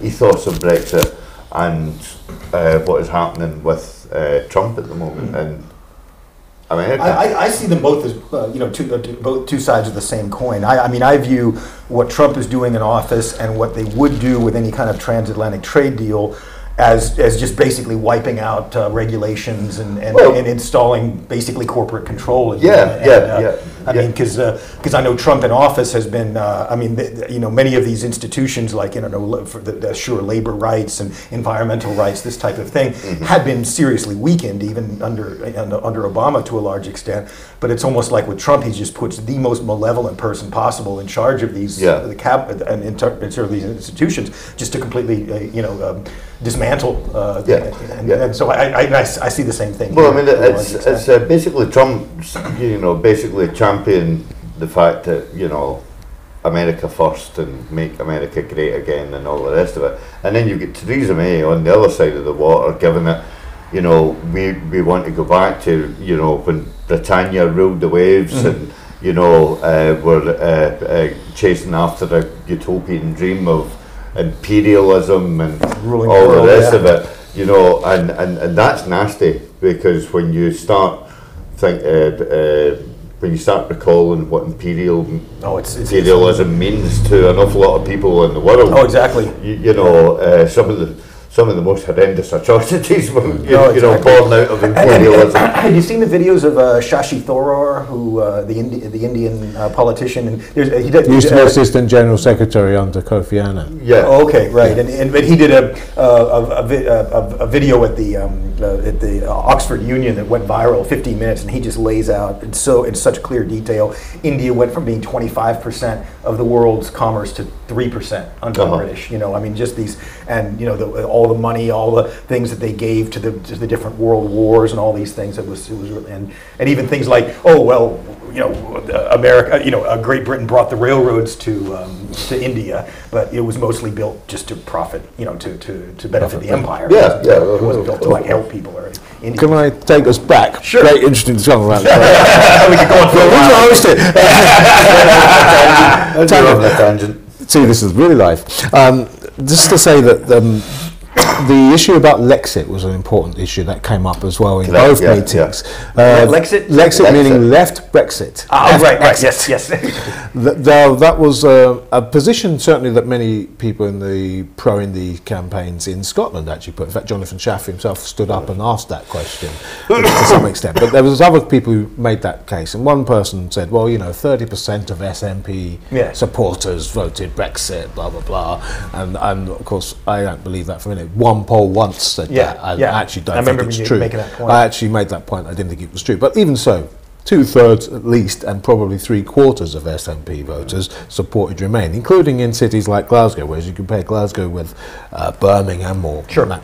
ethos of Brexit and what is happening with Trump at the moment in America. I see them both as both two sides of the same coin. I mean, I view what Trump is doing in office and what they would do with any kind of transatlantic trade deal as just basically wiping out regulations and installing basically corporate control. I mean, because I know Trump in office has been, many of these institutions like, for the labor rights and environmental rights, this type of thing, had been seriously weakened even under Obama to a large extent. But it's almost like with Trump, he just puts the most malevolent person possible in charge of these these institutions, just to completely dismantle. And so I see the same thing. Well, I mean, it's basically Trump, basically champion the fact that America first and make America great again and all the rest of it, and then you get Theresa May on the other side of the water giving it, we want to go back to when Britannia ruled the waves and we're chasing after a utopian dream of imperialism and ruling all the rest of it, and that's nasty, because when you start recalling what imperialism means to an awful lot of people in the world. Oh, exactly. Some of the most horrendous atrocities were born out of imperialism. Have you seen the videos of Shashi Tharoor, who the Indian politician? And he used to be Assistant General Secretary under Kofi Annan. Yeah. Oh, okay, right. But he did a video at the Oxford Union that went viral, 15 minutes, and he just lays out in such clear detail. India went from being 25% of the world's commerce to 3% under the British. Just these, and all the money, all the things that they gave to the different world wars and all these things. It was really, and even things like, America, Great Britain brought the railroads to India, but it was mostly built just to profit, to benefit the empire. It wasn't built to help people or anything. Can I take us back? Sure. Great, interesting discussion around that. We could go on for a while. Tangent. See, this is really live. Just to say that the issue about Lexit was an important issue that came up as well in both meetings. Lexit meaning left Brexit. Right, yes. That was a position certainly that many people in the pro-Indy campaigns in Scotland actually put. In fact, Jonathan Shaff himself stood up and asked that question to some extent. But there was other people who made that case, and one person said, well, 30% of SNP supporters voted Brexit, blah, blah, blah. And of course, I don't believe that for a minute. One poll once said that. I actually don't think it's true. I actually made that point. I didn't think it was true. But even so, 2/3 at least, and probably 3/4 of SNP voters supported Remain, including in cities like Glasgow, whereas you compare Glasgow with Birmingham or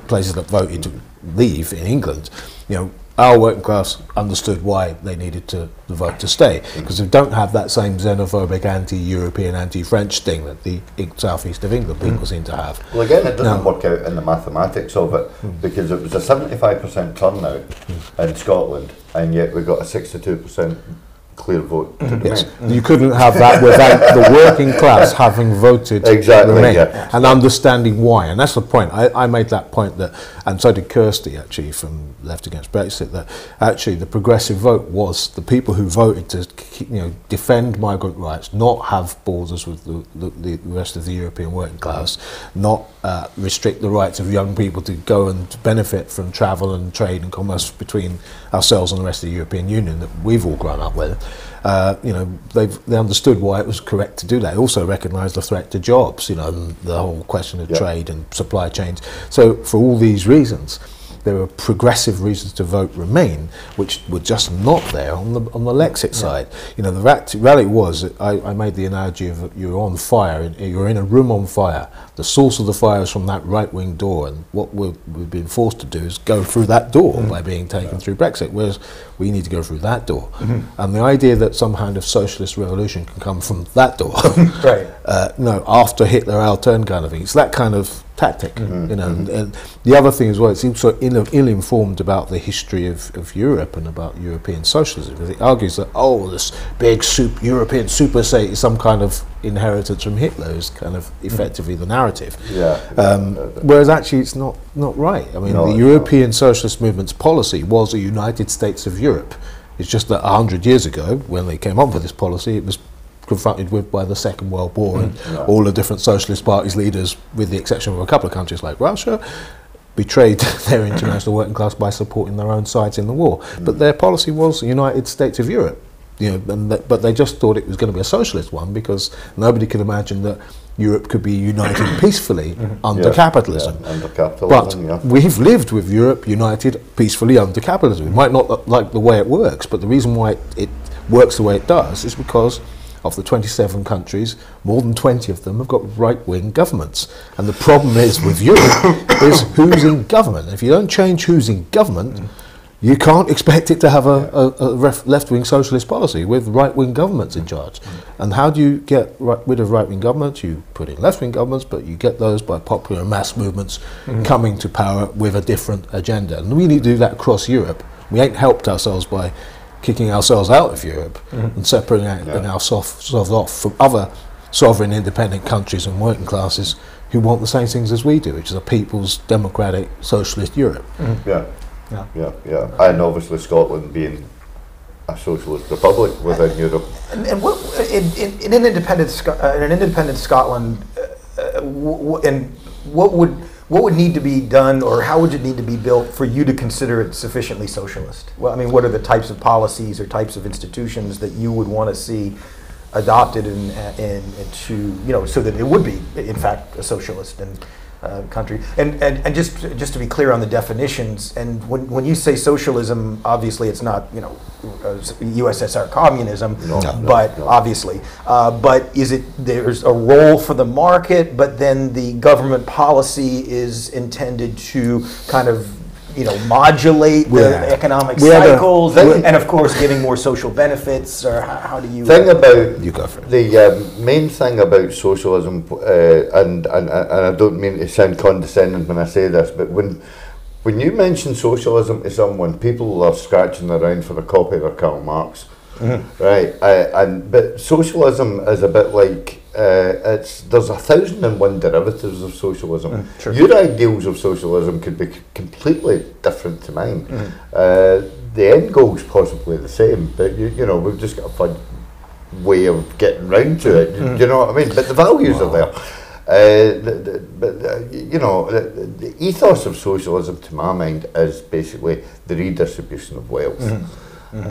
places that voted to leave in England. Our working class understood why they needed to vote to stay, because they don't have that same xenophobic, anti-European, anti-French thing that the southeast of England people seem to have. Well, again, it doesn't work out in the mathematics of it, because it was a 75% turnout in Scotland, and yet we got a 62% clear vote. Yes, you couldn't have that without the working class having voted Remain and understanding why. And that's the point. I made that point that, and so did Kirsty actually from Left Against Brexit, that actually the progressive vote was the people who voted to defend migrant rights, not have borders with the rest of the European working class, not restrict the rights of young people to go and benefit from travel and trade and commerce between ourselves and the rest of the European Union that we've all grown up with. They understood why it was correct to do that. They also recognised the threat to jobs, the whole question of trade and supply chains. So for all these reasons, there were progressive reasons to vote Remain, which were just not there on the Lexit side. The reality was, I made the analogy of you're on fire, you're in a room on fire. The source of the fire is from that right-wing door, and what we've been forced to do is go through that door by being taken through Brexit, whereas we need to go through that door. And the idea that some kind of socialist revolution can come from that door, after Hitler, our turn kind of thing, it's that kind of tactic, And the other thing as well, it's also ill-informed about the history of Europe and about European socialism, because it argues that this big European super state is some kind of inheritance from Hitler, is kind of effectively the narrative. Whereas actually it's not right. I mean, the European socialist movement's policy was a United States of Europe. It's just that 100 years ago, when they came up with this policy, it was confronted with by the Second World War and all the different socialist parties leaders, with the exception of a couple of countries like Russia, betrayed their international working class by supporting their own sides in the war. But their policy was the United States of Europe. But they just thought it was going to be a socialist one, because nobody could imagine that Europe could be united peacefully under capitalism. Under capitalism. But we've lived with Europe united peacefully under capitalism. We might not like the way it works, but the reason why it works the way it does is because of the 27 countries, more than 20 of them have got right-wing governments. And the problem is with Europe is who's in government. If you don't change who's in government, you can't expect it to have a left-wing socialist policy with right-wing governments in charge. And how do you get rid of right-wing governments? You put in left-wing governments, but you get those by popular mass movements coming to power with a different agenda. And we need to do that across Europe. We ain't helped ourselves by kicking ourselves out of Europe and separating ourselves off from other sovereign independent countries and working classes who want the same things as we do, which is a people's democratic socialist Europe. And obviously Scotland being a socialist republic within Europe. And what in an independent Scotland, what would need to be done, or how would it need to be built for you to consider it sufficiently socialist? Well, I mean, what are the types of policies or types of institutions that you would want to see adopted and to, so that it would be, in fact, a socialist country? And just to be clear on the definitions, and when you say socialism, obviously it's not, USSR communism, obviously, but there's a role for the market, but then the government policy is intended to kind of modulate the economic cycles, and of course giving more social benefits, or how do you... You go for it. The main thing about socialism, and I don't mean to sound condescending when I say this, but when you mention socialism to someone, people are scratching around for a copy of Karl Marx, right? But socialism is a bit like there's 1,001 derivatives of socialism. Sure. Your ideals of socialism could be completely different to mine. The end goal's possibly the same, but you know, we've just got to find way of getting round to it. You know what I mean? But the values are there. You know, the ethos of socialism, to my mind, is basically the redistribution of wealth. And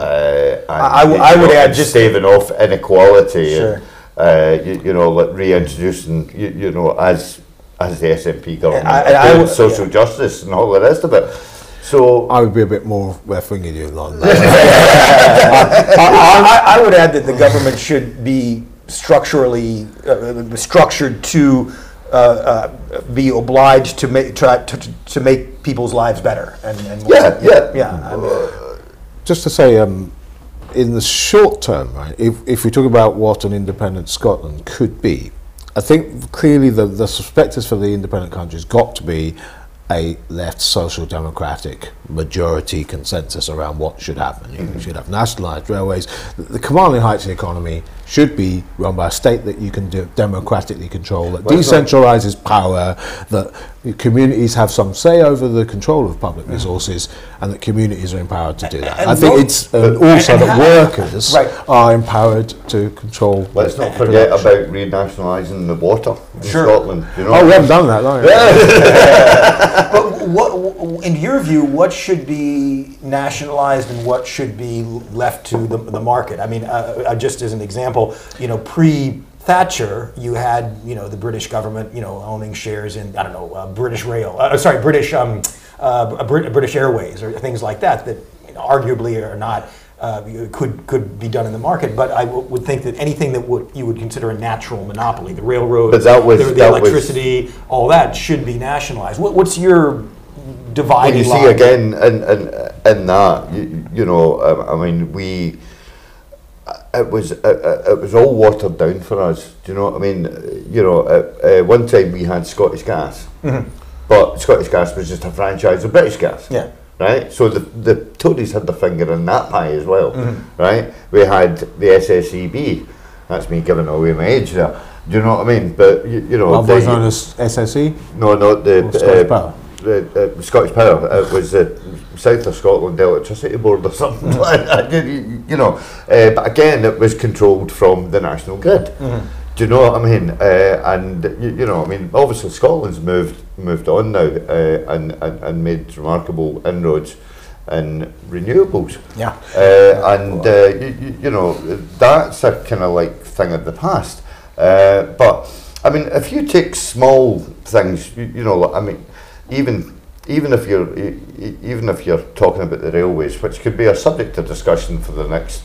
I would add just staving off inequality. Sure. And, you know, like reintroducing, you know, as the SNP government, social justice and all the rest of it. So I would be a bit more left-winging you on that. I would add that the government should be structurally structured to be obliged to make people's lives better. And I mean, just to say, in the short term, right, if we talk about what an independent Scotland could be, I think clearly the perspectives for the independent country's got to be a left social democratic majority consensus around what should happen. You should have nationalised railways. The commanding heights of the economy should be run by a state that you can democratically control, that decentralises power, that communities have some say over the control of public resources, and that communities are empowered to do that. I think it's also that workers are empowered to control. Let's not forget about renationalising the water in Scotland. You know, we haven't done that, have we? But what, in your view, what should be nationalized and what should be left to the market? I mean, just as an example, you know, pre-Thatcher, you had, you know, the British government, you know, owning shares in, I don't know, British British Airways or things like that, that, you know, arguably are not. Could be done in the market, but I would think that anything that you would consider a natural monopoly, the railroads, the electricity, all that should be nationalized. What's your dividing line? When you see again in that, you know, I mean, it was all watered down for us. Do you know what I mean? You know, one time we had Scottish Gas, but Scottish Gas was just a franchise of British Gas. Yeah. Right, so the Tories had their finger in that pie as well, right? We had the SSEB. That's me giving away my age there. Do you know what I mean? But you know, otherwise known as SSE. No, not the Scottish Power. The Scottish Power. It was the South of Scotland Electricity Board or something like that. You know, but again, it was controlled from the national grid. Do you know what I mean? And you know, I mean, obviously Scotland's moved on now and made remarkable inroads in renewables. Yeah. You know, that's a kind of like thing of the past. But I mean, if you take small things, you know, I mean, even if you're talking about the railways, which could be a subject of discussion for the next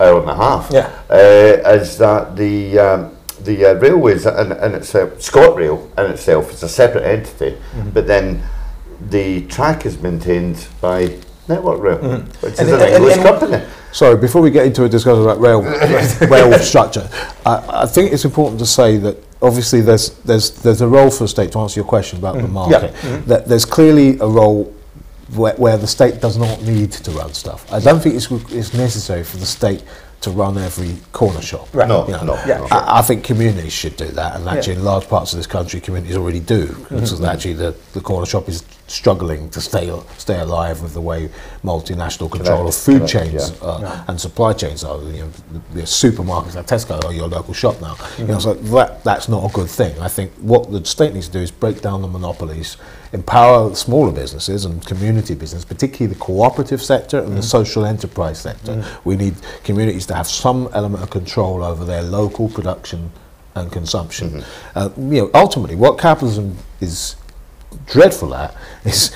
hour and a half, is that the railways in itself, ScotRail in itself, is a separate entity, but then the track is maintained by Network Rail, which is an English company. Sorry, before we get into a discussion about rail structure, I think it's important to say that obviously there's a role for the state, to answer your question about the market. That there's clearly a role where the state does not need to run stuff. I don't think it's necessary for the state to run every corner shop. Right. No. I think communities should do that, and actually in large parts of this country communities already do, because actually the corner shop is struggling to stay alive with the way multinational control of food chains and supply chains are. You know, the supermarkets like Tesco are your local shop now. You know, so that's not a good thing. I think what the state needs to do is break down the monopolies, empower smaller businesses and community business, particularly the cooperative sector and the social enterprise sector. We need communities to have some element of control over their local production and consumption. You know, ultimately, what capitalism is dreadful at is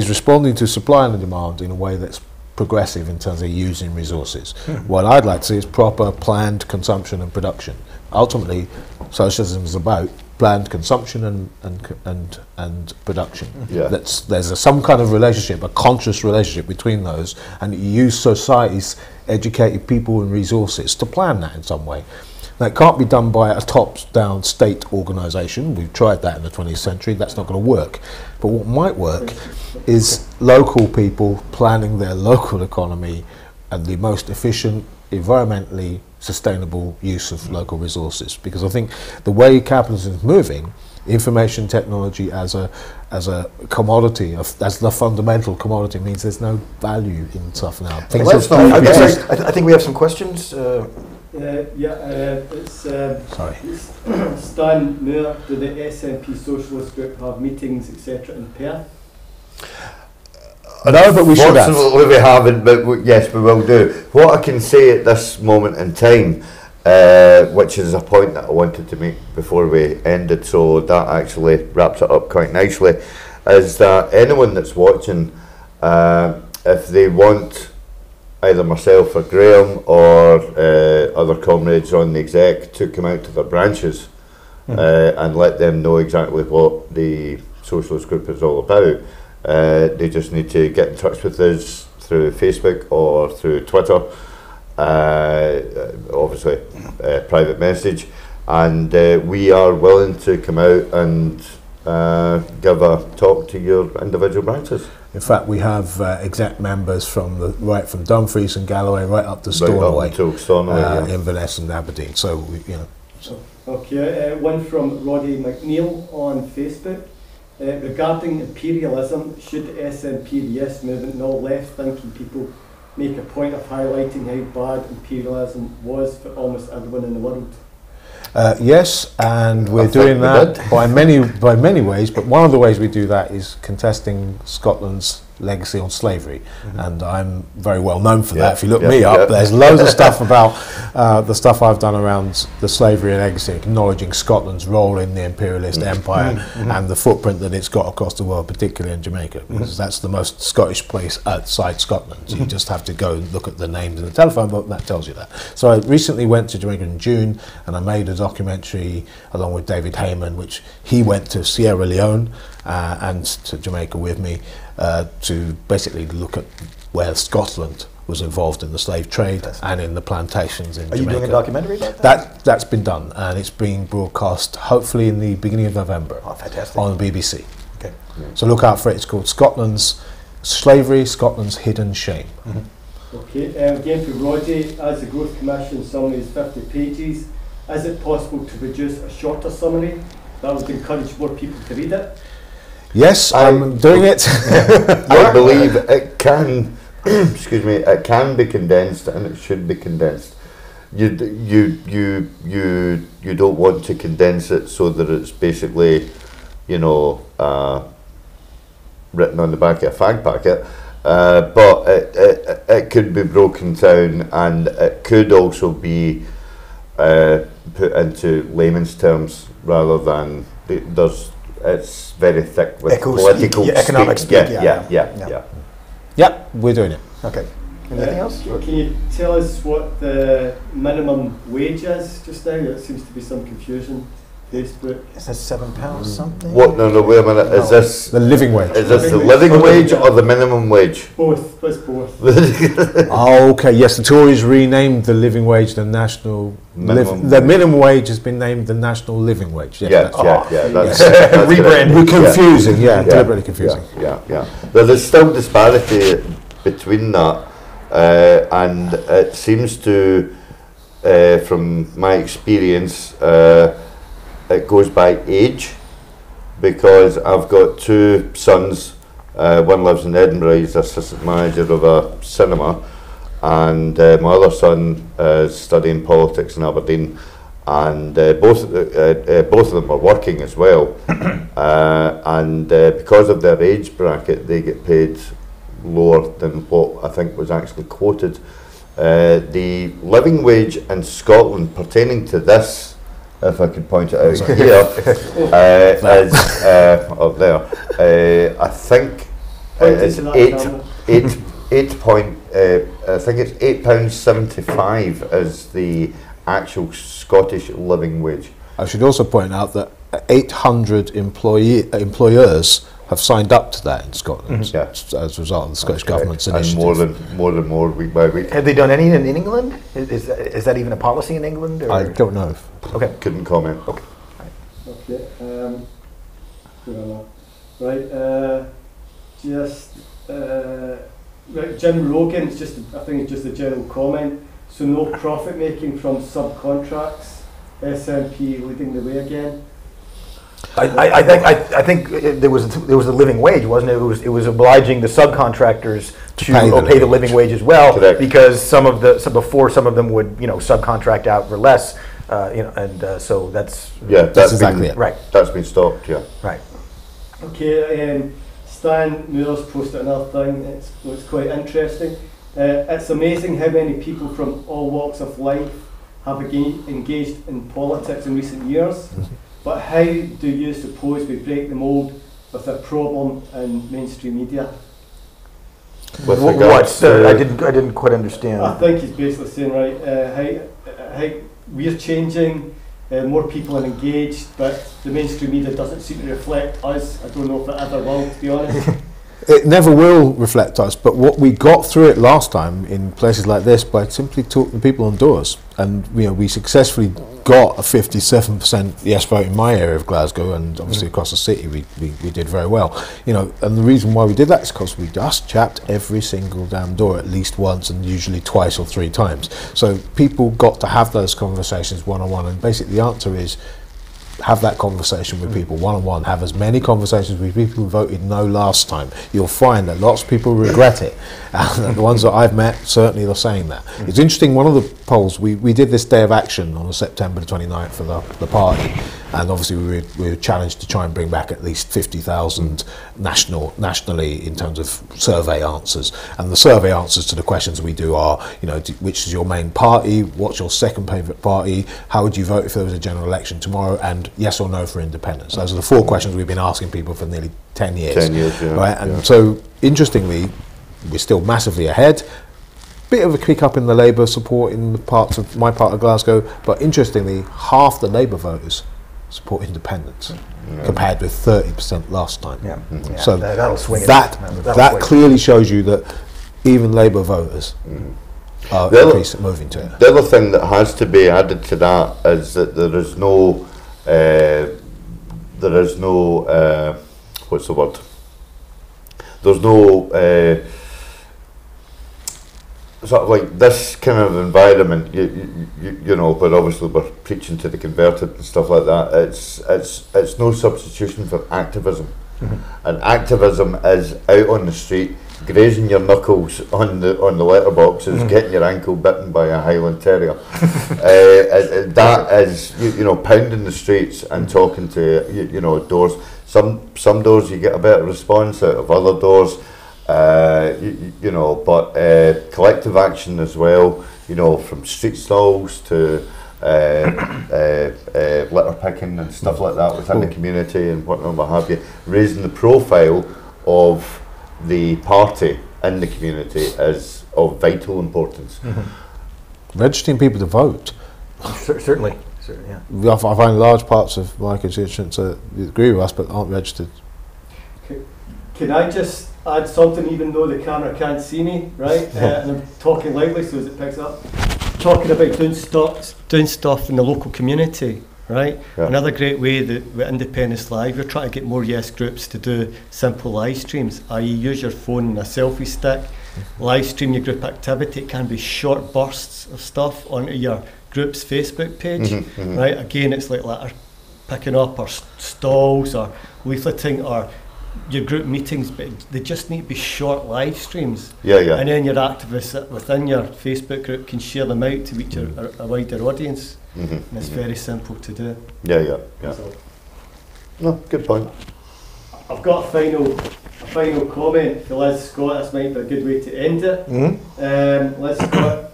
responding to supply and demand in a way that's progressive in terms of using resources. What I'd like to see is proper planned consumption and production. Ultimately, socialism is about planned consumption and production. There's some kind of relationship, a conscious relationship between those, and you use society's educated people and resources to plan that in some way. Now, it can't be done by a top-down state organisation. We've tried that in the 20th century. That's not going to work. But what might work is local people planning their local economy and the most efficient, environmentally sustainable use of local resources. Because I think the way capitalism is moving, information technology as a commodity, as the fundamental commodity, means there's no value in stuff now. I think we have some questions. It's Sorry. Stan Moore, do the SNP Socialists Group have meetings, etc. in Perth? No, but we should have. Fortunately we haven't, but yes, we will do. What I can say at this moment in time, which is a point that I wanted to make before we ended, so that actually wraps it up quite nicely, is that anyone that's watching, if they want either myself or Graham or other comrades on the exec to come out to their branches and let them know exactly what the Socialist Group is all about, they just need to get in touch with us through Facebook or through Twitter, obviously private message, and we are willing to come out and give a talk to your individual branches. In fact, we have exec members from right from Dumfries and Galloway right up to Stornoway, Inverness and Aberdeen. So Okay, one from Roddy McNeil on Facebook. Regarding imperialism, should the SNP, the Yes Movement and all left-thinking people make a point of highlighting how bad imperialism was for almost everyone in the world? Yes, and we're doing that by many ways, but one of the ways we do that is contesting Scotland's legacy on slavery, and I'm very well known for that. If you look me up, there's loads of stuff about the stuff I've done around the slavery legacy, acknowledging Scotland's role in the imperialist empire and the footprint that it's got across the world, particularly in Jamaica, because that's the most Scottish place outside Scotland. So you just have to go and look at the names in the telephone book, and that tells you that. So I recently went to Jamaica in June, and I made a documentary along with David Heyman, which he went to Sierra Leone and to Jamaica with me, to basically look at where Scotland was involved in the slave trade and in the plantations in Jamaica. Are you doing a documentary about that? That's been done, and it's being broadcast hopefully in the beginning of November. Oh, fantastic. On the BBC. Okay. So look out for it. It's called Scotland's Slavery, Scotland's Hidden Shame. Okay, again for Roddy, as the Growth Commission summary is 50 pages, is it possible to produce a shorter summary that would encourage more people to read it? Yes, I'm doing it. I believe it can, excuse me, it can be condensed, and it should be condensed. You don't want to condense it so that it's basically, you know, written on the back of a fag packet, but it could be broken down, and it could also be put into layman's terms rather than it's very thick with political economic speak. Yeah, we're doing it. Okay. Anything else? Can you tell us what the minimum wage is just now? There seems to be some confusion. Facebook. Is that £7 something? What? No, wait a minute. Is this the living wage? Is this the living wage or the minimum wage? Both. It's both. Okay. Yes, the Tories renamed the living wage the national. The minimum wage has been named the national living wage. Yes, That's rebranding. We're confusing. Deliberately confusing. Yeah. There's still disparity between that, and it seems to, from my experience, it goes by age, because I've got two sons. One lives in Edinburgh, he's assistant manager of a cinema, and my other son is studying politics in Aberdeen, and both of them are working as well, and because of their age bracket they get paid lower than what I think was actually quoted. The living wage in Scotland pertaining to this, if I could point it out here, is up there. I think it's I think it's £8.75 is the actual Scottish living wage. I should also point out that 800 employers have signed up to that in Scotland as a result of the Scottish government's initiative. And more week by week. Have they done any in England? Is that even a policy in England? Or? I don't know. Okay. Couldn't comment. Okay. Jim Rogan, I think it's just a general comment. So no profit making from subcontracts. SNP leading the way again. I think there was a living wage, wasn't it? It was obliging the subcontractors to pay the living wage as well. Correct. Because before some of them would subcontract out for less, and so that's exactly it. Right. That's been stopped. Yeah. Right. Okay. Stan Moore's posted another thing. It's quite interesting. It's amazing how many people from all walks of life have engaged in politics in recent years. But how do you suppose we break the mould with a problem in mainstream media? With what? I didn't quite understand. I think he's basically saying, right, how we're changing, more people are engaged, but the mainstream media doesn't seem to reflect us. I don't know if it ever will, to be honest. It never will reflect us, but what we got through it last time in places like this by simply talking to people on doors, and we successfully got a 57% yes vote in my area of Glasgow, and obviously across the city we did very well. And the reason why we did that is because we just chapped every single damn door at least once, and usually twice or three times. So people got to have those conversations one-on-one, and basically the answer is have that conversation with people one-on-one. Have as many conversations with people who voted no last time. You'll find that lots of people regret it, and the ones that I've met certainly are saying that. It's interesting, one of the polls, we did this day of action on September the 29th for the party, and obviously we were challenged to try and bring back at least 50,000 nationally in terms of survey answers. And the survey answers to the questions we do are, which is your main party, what's your second favourite party, how would you vote if there was a general election tomorrow, and yes or no for independence. Those are the four questions we've been asking people for nearly 10 years. 10 years, yeah. Right? And so, interestingly, we're still massively ahead. Bit of a kick up in the Labour support in my part of Glasgow, but interestingly, half the Labour voters support independence, compared with 30% last time. Yeah. So that'll swing it. That clearly shows you that even Labour voters are moving to it. The other thing that has to be added to that is that there is no what's the word? There's no sort of like this kind of environment, but obviously we're preaching to the converted and stuff like that. It's no substitution for activism, and activism is out on the street, grazing your knuckles on the letterboxes, getting your ankle bitten by a Highland Terrier. That is pounding the streets and talking to doors. Some doors you get a better response out of, other doors. But collective action as well, from street stalls to litter picking and stuff like that within the community and what have you, raising the profile of the party in the community is of vital importance. Registering people to vote. Certainly, yeah. I find large parts of my constituents agree with us but aren't registered. Can I just add something, even though the camera can't see me, right? And I'm talking loudly so as it picks up. Talking about doing stuff in the local community, right? Yeah. Another great way that with Independence Live, we're trying to get more yes groups to do simple live streams, i.e. use your phone and a selfie stick, live stream your group activity. It can be short bursts of stuff onto your group's Facebook page, right? Again, it's like litter picking up or stalls or leafleting or your group meetings, but they just need to be short live streams. And then your activists within your Facebook group can share them out to reach a wider audience. And it's very simple to do. So, no, good point. I've got a final comment for Liz Scott. This might be a good way to end it. Liz Scott,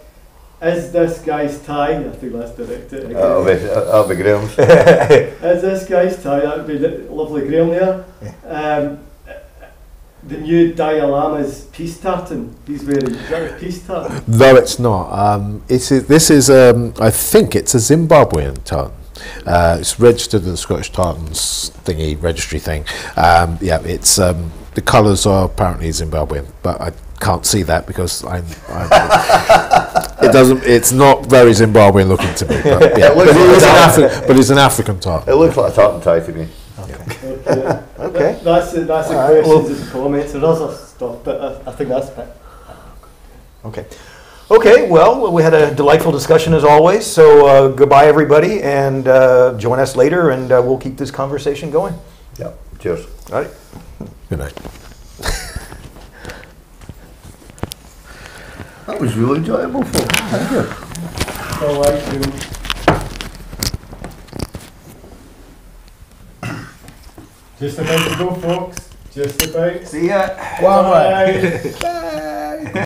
is this guy's tie? I think that's directed. That'll be Graham. Is this guy's tie? That would be lovely, Graham there. The new Dalai Lama's peace tartan. He's wearing. Is that a peace tartan? No, it's not. This is I think it's a Zimbabwean tartan. It's registered with the Scottish Tartans thingy registry thing. It's the colours are apparently Zimbabwean, but I can't see that because it doesn't. It's not very Zimbabwean looking to me. But, but it's an African tartan. It looks like a tartan tie to me. Okay. That's the questions and comments. There's other stuff, but I think that's it. Okay. Okay, well, we had a delightful discussion as always. So goodbye, everybody, and join us later, and we'll keep this conversation going. Yeah. Cheers. All right. Good night. That was really enjoyable, folks. Thank you. All right, you. Just about to go, folks. Just about. See ya. Bye.